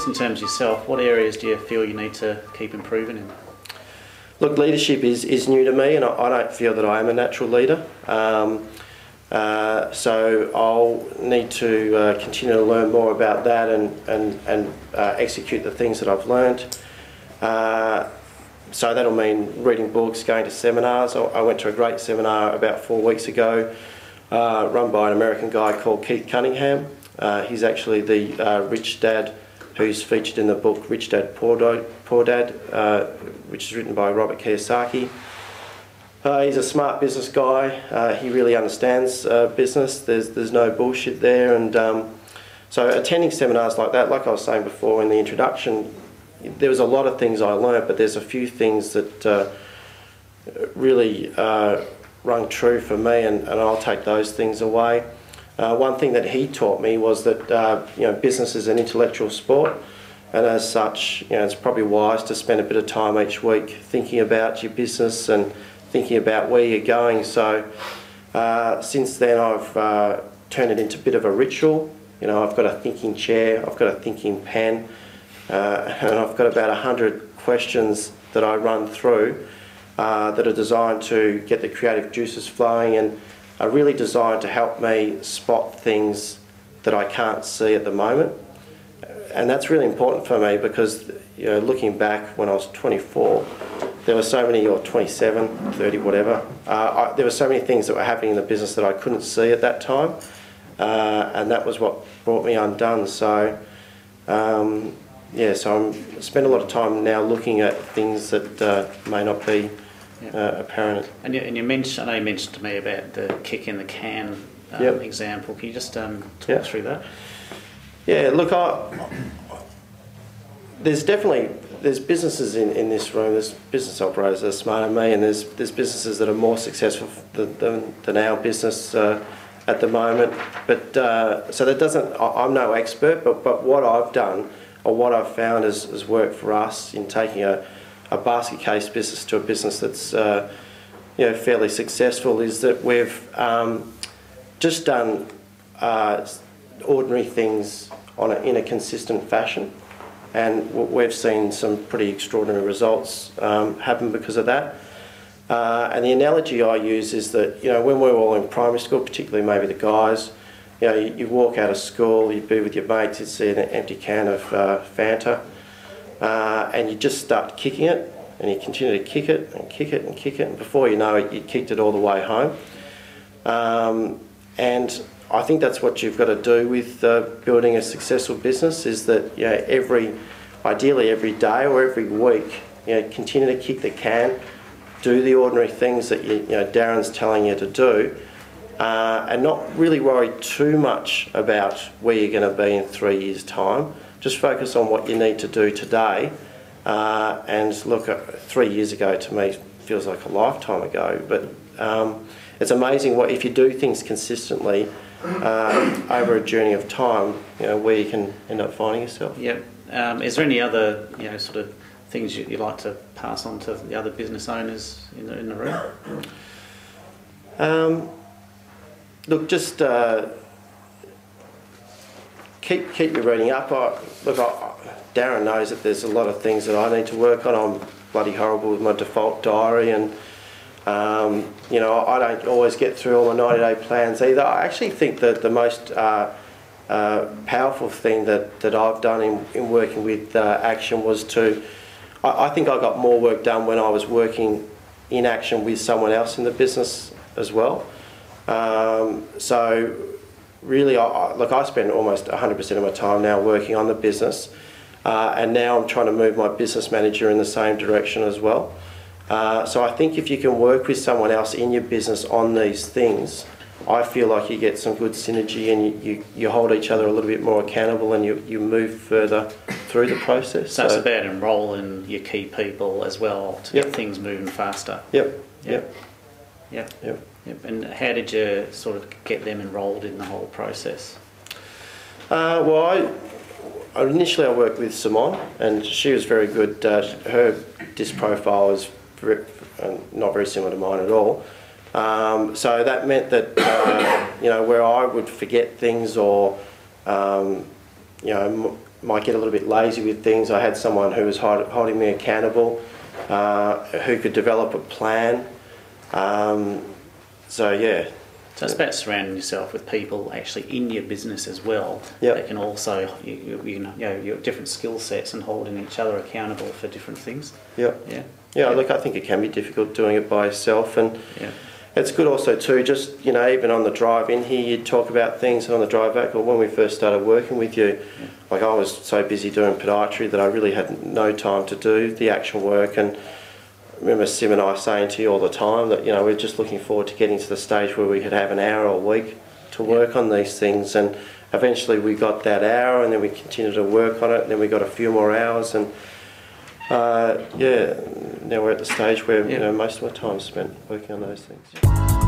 just in terms of yourself, what areas do you feel you need to keep improving in? Look, leadership is new to me, and I don't feel that I am a natural leader. So I'll need to continue to learn more about that and execute the things that I've learnt. So that'll mean reading books, going to seminars. I went to a great seminar about 4 weeks ago, run by an American guy called Keith Cunningham. He's actually the rich dad who's featured in the book Rich Dad, Poor Dad, which is written by Robert Kiyosaki. He's a smart business guy. He really understands business. There's no bullshit there, and so attending seminars like that, like I was saying before in the introduction, there was a lot of things I learnt, but there's a few things that really rung true for me, and I'll take those things away. One thing that he taught me was that business is an intellectual sport, and as such, it's probably wise to spend a bit of time each week thinking about your business and thinking about where you're going. So since then I've turned it into a bit of a ritual. I've got a thinking chair, I've got a thinking pen, and I've got about 100 questions that I run through that are designed to get the creative juices flowing and are really designed to help me spot things that I can't see at the moment. And that's really important for me because, looking back when I was 24, there were so many, or 27, 30, whatever, there were so many things that were happening in the business that I couldn't see at that time, and that was what brought me undone. So, so I spend a lot of time now looking at things that may not be apparent. And you mentioned, I know you mentioned to me about the kick in the can example. Can you just talk through that? Yeah, look, there's businesses in this room. There's business operators that are smarter than me, and there's businesses that are more successful than our business at the moment. But so that doesn't. I'm no expert, but what I've done or what I've found has worked for us in taking a basket case business to a business that's fairly successful is that we've just done ordinary things in a consistent fashion, and we've seen some pretty extraordinary results happen because of that. And the analogy I use is that when we're all in primary school, particularly maybe the guys, you walk out of school, you be with your mates, you see an empty can of Fanta, and you just start kicking it, and you continue to kick it and kick it and kick it, and before you know it, you kicked it all the way home. And I think that's what you've got to do with building a successful business, is that ideally every day or every week, continue to kick the can, do the ordinary things that Darren's telling you to do, and not really worry too much about where you're going to be in 3 years' time. Just focus on what you need to do today. And look, 3 years ago to me feels like a lifetime ago, but it's amazing if you do things consistently over a journey of time, where you can end up finding yourself. Yep. Is there any other, sort of things you'd like to pass on to the other business owners in the room? Look, just keep your reading up. Darren knows that there's a lot of things that I need to work on. I'm bloody horrible with my default diary, and I don't always get through all the 90-day plans either. I actually think that the most powerful thing that I've done in working with Action was I think I got more work done when I was working in Action with someone else in the business as well. So really, I spend almost 100% of my time now working on the business, and now I'm trying to move my business manager in the same direction as well. So I think if you can work with someone else in your business on these things, I feel like you get some good synergy, and you hold each other a little bit more accountable, and you move further through the process. So it's about enrolling your key people as well to get things moving faster. Yep. And how did you sort of get them enrolled in the whole process? Initially I worked with Simone, and she was very good. Her disc profile is not very similar to mine at all. So that meant that where I would forget things or might get a little bit lazy with things, I had someone who was holding me accountable, who could develop a plan. So yeah. So it's about surrounding yourself with people actually in your business as well. Yep. That can also, you know, your different skill sets and holding each other accountable for different things. Yep. Yeah. Yeah. Look, I think it can be difficult doing it by yourself, and yeah. It's good also too, just, you know, even on the drive in here, you'd talk about things, and on the drive back, or when we first started working with you, like I was so busy doing podiatry that I really had no time to do the actual work. And I remember Sim and I saying to you all the time that, you know, we're just looking forward to getting to the stage where we could have an hour a week to work on these things. And eventually we got that hour, and then we continued to work on it, and then we got a few more hours, and yeah, now we're at the stage where you know, most of my time is spent working on those things.